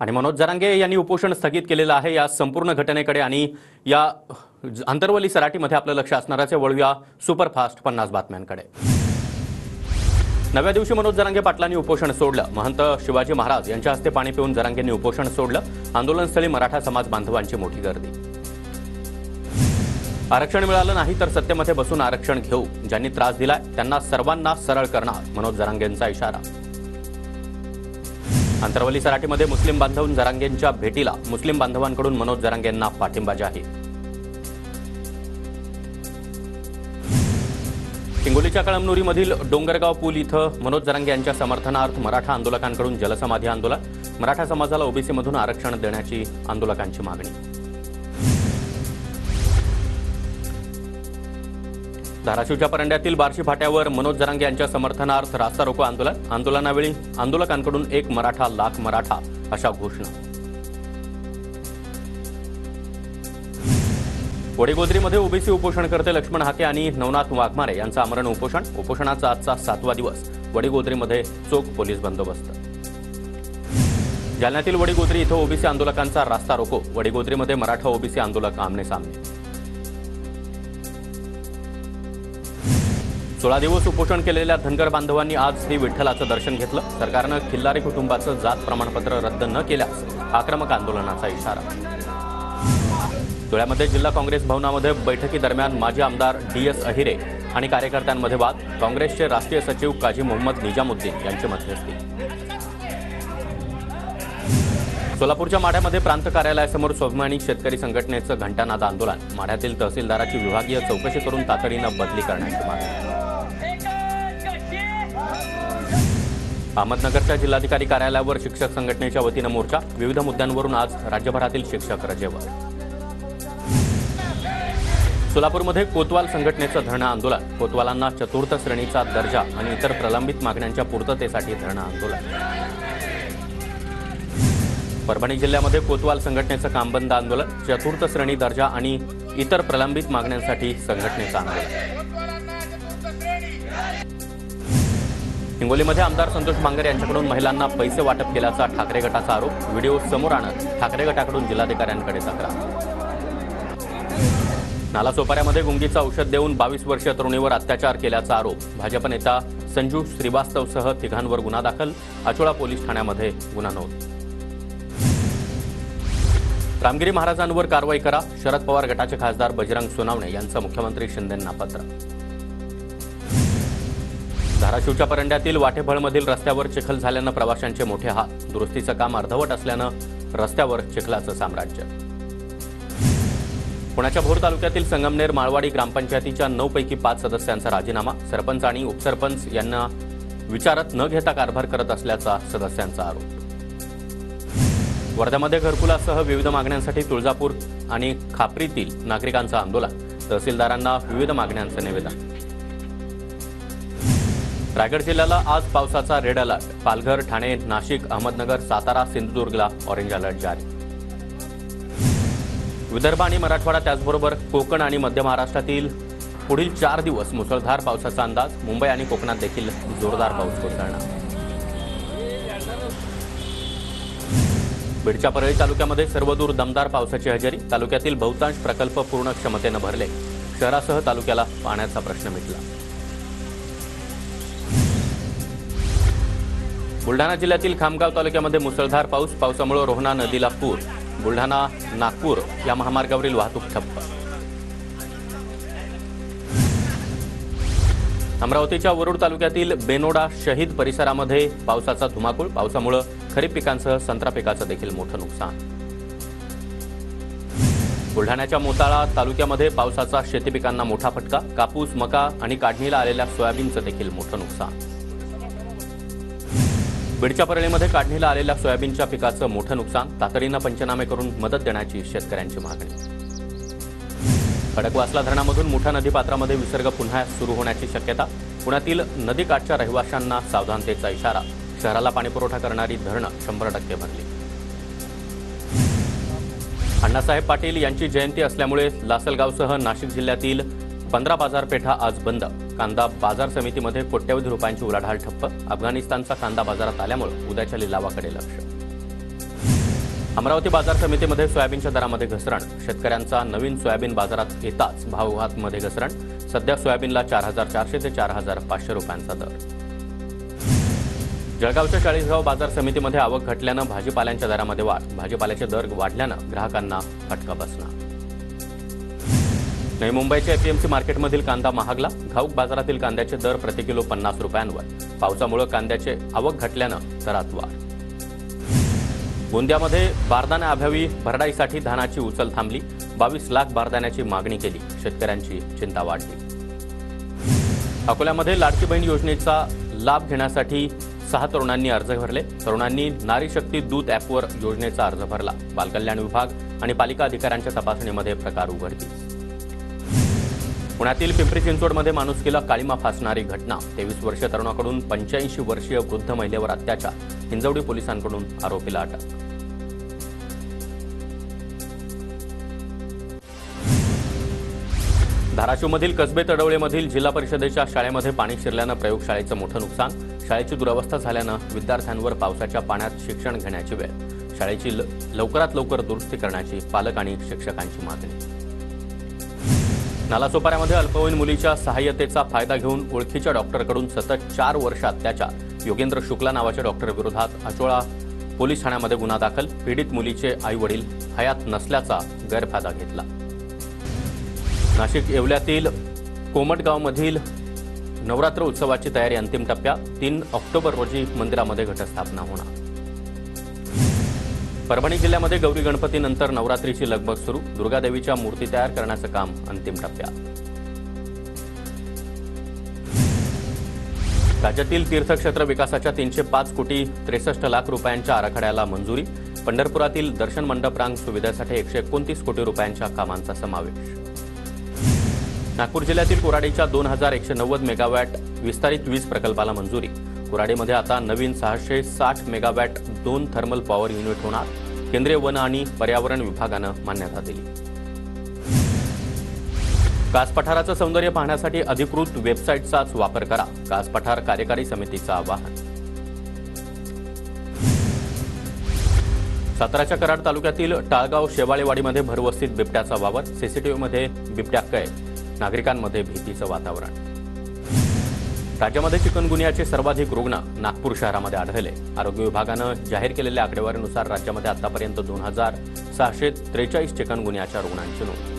आणि मनोज जरांगे यांनी उपोषण स्थगित केलेलं आहे। या संपूर्ण घटनेकडे आणि या अंतरवली सराटीमध्ये आपलं लक्ष असणाराचे वळूया सुपरफास्ट 50 बातम्यांकडे। नव्या दिवशी मनोज जरांगे पाटलांनी उपोषण सोडलं। महंत शिवाजी महाराज यांच्या हस्ते पाणी पिऊन जरांगेंनी उपोषण सोडलं। आंदोलनस्थळी मराठा समाज बांधवांची मोठी गर्दी। आरक्षण मिळालं नाही तर सत्तेमध्ये बसून आरक्षण घेऊ, ज्यांनी त्रास दिलाय त्यांना सर्वांना सरळ करणार, मनोज जरांगेंचा इशारा। अंतरवली सराटीमध्ये मुस्लिम बांधव जरांगेंच्या भेटीला, मुस्लिम बांधवांकडून मनोज जरांगेंना पाठिंबा जाहीर। हिंगोलीच्या कळमनुरीमधील डोंगरगाव पूल इथं मनोज जरांगे यांच्या समर्थनार्थ मराठा आंदोलकांकडून जलसमाधी आंदोलन। मराठा समाजाला ओबीसी मधून आरक्षण देण्याची आंदोलकांची मागणी। धाराशिवच्या परंड्यातील बार्शी फाट्यावर मनोज जरांगे यांच्या समर्थनार्थ रास्ता रोको आंदोलन। आंदोलनावेळी आंदोलकांकडून एक मराठा लाख मराठा अशा घोषणा। वडीगोद्रीमध्ये ओबीसी उपोषणकर्ते लक्ष्मण हाके आणि नवनाथ वाघमारे यांचं आमरण उपोषण। उपोषणाचा आजचा 7वा दिवस। वडीगोद्रीमध्ये चोख पोलीस बंदोबस्त। जालन्यातील वडीगोद्री इथं ओबीसी आंदोलकांचा रास्ता रोको। वडीगोद्रीमध्ये मराठा ओबीसी आंदोलक आमने सामने। 16 दिवस उपोषण केलेल्या धनगर बांधवांनी आज श्री विठ्ठलाचं दर्शन घेतलं। सरकारनं खिल्लारी कुटुंबाचं जात प्रमाणपत्र रद्द न केल्यास आक्रमक आंदोलनाचा इशारा। धुळ्यामध्ये जिल्हा काँग्रेस भवनामध्ये बैठकीदरम्यान माजी आमदार DS अहिरे आणि कार्यकर्त्यांमध्ये वाद। काँग्रेसचे राष्ट्रीय सचिव काजी मोहम्मद निजामुद्दीन यांची मध्यस्थी। सोलापूरच्या माढ्यामध्ये प्रांत कार्यालयासमोर स्वाभिमानी शेतकरी संघटनेचं घंटानाद आंदोलन। माढ्यातील तहसीलदाराची विभागीय चौकशी करून तातडीनं बदली करण्याची मागणी। अहमदनगरच्या जिल्हाधिकारी कार्यालयावर शिक्षक संघटनेच्या वतीनं मोर्चा। विविध मुद्द्यांवरून आज राज्यभरातील शिक्षक रजेवर। सोलापूरमध्ये कोतवाल संघटनेचं धरणं आंदोलन। कोतवालांना चतुर्थ श्रेणीचा दर्जा आणि इतर प्रलंबित मागण्यांच्या पूर्ततेसाठी धरणं आंदोलन। परभणी जिल्ह्यामध्ये कोतवाल संघटनेचं कामबंद आंदोलन। चतुर्थ श्रेणी दर्जा आणि इतर प्रलंबित मागण्यांसाठी संघटनेचं आंदोलन। हिंगोलीमध्ये आमदार संतोष बांगर यांच्याकडून महिलांना पैसे वाटप केल्याचा ठाकरे गटाचा आरोप। व्हिडिओ समोर आणत ठाकरे गटाकडून जिल्हाधिकाऱ्यांकडे तक्रार। नालासोपाऱ्यामध्ये गुंगीचं औषध देऊन 22 वर्षीय तरुणीवर अत्याचार केल्याचा आरोप। भाजप नेता संजू श्रीवास्तवसह तिघांवर गुन्हा दाखल। आचोळा पोलीस ठाण्यामध्ये गुन्हा नोंद। रामगिरी महाराजांवर कारवाई करा, शरद पवार गटाचे खासदार बजरंग सोनावणे यांचं मुख्यमंत्री शिंदेंना पत्र। धाराशिवच्या परंड्यातील वाटेफळमधील रस्त्यावर चिखल झाल्यानं प्रवाशांचे मोठे हाल। दुरुस्तीचं काम अर्धवट असल्यानं रस्त्यावर चिखलाचं साम्राज्य। पुण्याच्या भोर तालुक्यातील संगमनेर माळवाडी ग्रामपंचायतीच्या 9 पैकी 5 सदस्यांचा राजीनामा। सरपंच आणि उपसरपंच यांना विचारत न घेता कारभार करत असल्याचा सदस्यांचा आरोप। वर्ध्यामध्ये घरकुलासह विविध मागण्यांसाठी तुळजापूर आणि खापरीतील नागरिकांचं आंदोलन। तहसीलदारांना विविध मागण्यांचं निवेदन। रायगड जिल्ह्याला आज पावसाचा रेड अलर्ट। पालघर, ठाणे, नाशिक, अहमदनगर, सातारा, सिंधुदुर्गला ऑरेंज अलर्ट जारी। विदर्भ आणि मराठवाडा त्याचबरोबर कोकण आणि मध्य महाराष्ट्रातील पुढील 4 दिवस मुसळधार पावसाचा अंदाज। मुंबई आणि कोकणात देखील जोरदार पाऊस कोसळणार। बीडच्या परळी तालुक्यामध्ये सर्वदूर दमदार पावसाची हजेरी। तालुक्यातील बहुतांश प्रकल्प पूर्ण क्षमतेनं भरले। शहरासह तालुक्याला पाण्याचा प्रश्न मिटला। बुलढाणा जिल्ह्यातील खामगाव तालुक्यामध्ये मुसळधार पाऊस। पावसामुळे रोहणा नदीला पूर। बुलढाणा नागपूर या महामार्गावरील वाहतूक ठप्प। अमरावतीच्या वरुड तालुक्यातील बेनोडा शहीद परिसरामध्ये पावसाचा धुमाकूळ। पावसामुळे खरीप पिकांसह संत्रा पिकाचं देखील मोठं नुकसान। बुलढाण्याच्या मोताळा तालुक्यामध्ये पावसाचा शेती पिकांना मोठा फटका। कापूस, मका आणि काढणीला आलेल्या सोयाबीनचं देखील मोठं नुकसान। बीडच्या परळीमध्ये काढणीला आलेल्या सोयाबीनच्या पिकाचं मोठं नुकसान। तातडीनं पंचनामे करून मदत देण्याची शेतकऱ्यांची मागणी। खडकवासला धरणामधून मुठा नदीपात्रामध्ये विसर्ग पुन्हा सुरू होण्याची शक्यता। पुण्यातील नदीकाठच्या रहिवाशांना सावधानतेचा इशारा। शहराला पाणीपुरवठा करणारी धरणं 100% भरली। अण्णासाहेब पाटील यांची जयंती असल्यामुळे लासलगावसह नाशिक जिल्ह्यातील 15 बाजारपेठा आज बंद। कांदा बाजार समितीमध्ये कोट्यवधी रुपयांची उलाढाल ठप्प। अफगाणिस्तानचा कांदा बाजारात आल्यामुळे उद्याच्या लिलावाकडे लक्ष। अमरावती बाजार समितीमध्ये सोयाबीनच्या दरामध्ये घसरण. शेतकऱ्यांचा नवीन सोयाबीन बाजारात येताच भाववाढमध्ये घसरण. सध्या सोयाबीनला 4,400 ते 4,500 रुपयांचा दर. जळगावच्या चाळीसगाव बाजार समितीमध्ये आवक घटल्यानं भाजीपाल्यांच्या दरामध्ये वाढ. भाजीपाल्याचे दर वाढल्यानं ग्राहकांना फटका बसणार. नवी मुंबईच्या एपीएमसी मार्केटमधील कांदा महागला. घाऊक बाजारातील कांद्याचे दर प्रति किलो 50 रुपयांवर. पावसामुळे कांद्याचे आवक घटल्यानं दरात वाढ. गोंदियामध्ये बारदाण्याअभावी भरडाईसाठी धानाची उचल थांबली. 22 लाख बारदाण्याची मागणी केली. शेतकऱ्यांची चिंता वाढली. अकोल्यामध्ये लाडकी बहीण योजनेचा लाभ घेण्यासाठी 6 तरुणांनी अर्ज भरले. तरुणांनी नारी शक्ती दूत ॲपवर योजनेचा अर्ज भरला. बालकल्याण विभाग आणि पालिका अधिकाऱ्यांच्या तपासणीमध्ये प्रकार उघडकीस. पुण्यातील पिंपरी चिंचवडमध्ये माणुसकीला काळीमा फासणारी घटना. 23 वर्षीय तरुणाकडून 85 वर्षीय वृद्ध महिलेवर अत्याचार. हिंजवडी पोलिसांकडून आरोपीला अटक. धाराशिवमधील कसबे तडवळेमधील जिल्हा परिषदेच्या शाळेमध्ये पाणी शिरल्यानं प्रयोगशाळेचं मोठं नुकसान. शाळेची दुरवस्था झाल्यानं विद्यार्थ्यांवर पावसाच्या पाण्यात शिक्षण घेण्याची वेळ. शाळेची लवकरात लवकर दुरुस्ती करण्याची पालक आणि शिक्षकांची मागणी. नालासोपाऱ्यामध्ये अल्पवयीन मुलीच्या सहाय्यतेचा फायदा घेऊन ओळखीच्या डॉक्टरकडून सतत 4 वर्ष अत्याचार. योगेंद्र शुक्ला नावाच्या डॉक्टरविरोधात अचोळा पोलीस ठाण्यामध्ये गुन्हा दाखल. पीडित मुलीचे आईवडील हयात नसल्याचा गैरफायदा घेतला. नाशिक येवल्यातील कोमटगावमधील नवरात्र उत्सवाची तयारी अंतिम टप्प्यात. 3 ऑक्टोबर रोजी मंदिरामध्ये घटस्थापना होणार. परभणी जिल्ह्यामध्ये गौरी गणपतीनंतर नवरात्रीची लगबग सुरू. दुर्गादेवीच्या मूर्ती तयार करण्याचं काम अंतिम टप्प्यात. राज्यातील तीर्थक्षेत्र विकासाच्या 305 कोटी 63 लाख रुपयांच्या आराखड्याला मंजुरी. पंढरपुरातील दर्शन मंडप रांग सुविधेसाठी 129 कोटी रुपयांच्या कामांचा समावेश. नागपूर जिल्ह्यातील कोराडीच्या 2190 मेगावॅट विस्तारित वीज प्रकल्पाला मंजुरी. कोराडीमध्ये आता नवीन 660 मेगावॅट 2 थर्मल पॉवर युनिट होणार. केंद्रीय वन आणि पर्यावरण विभागानं मान्यता दिली. कास पठाराचं सौंदर्य पाहण्यासाठी अधिकृत वेबसाईटचाच वापर करा. कास पठार कार्यकारी समितीचं आवाहन. साताऱ्याच्या कराड तालुक्यातील टाळगाव शेवाळेवाडीमध्ये भरवस्तीत बिबट्याचा वावर. सीसीटीव्हीमध्ये बिबट्या कैद. नागरिकांमध्ये भीतीचं वातावरण. राज्यामध्ये चिकनगुनियाचे सर्वाधिक रुग्ण नागपूर शहरामध्ये आढळले. आरोग्य विभागानं जाहीर केलेल्या आकडेवारीनुसार राज्यामध्ये आतापर्यंत 2643 चिकनगुनियाच्या रुग्णांची नोंद.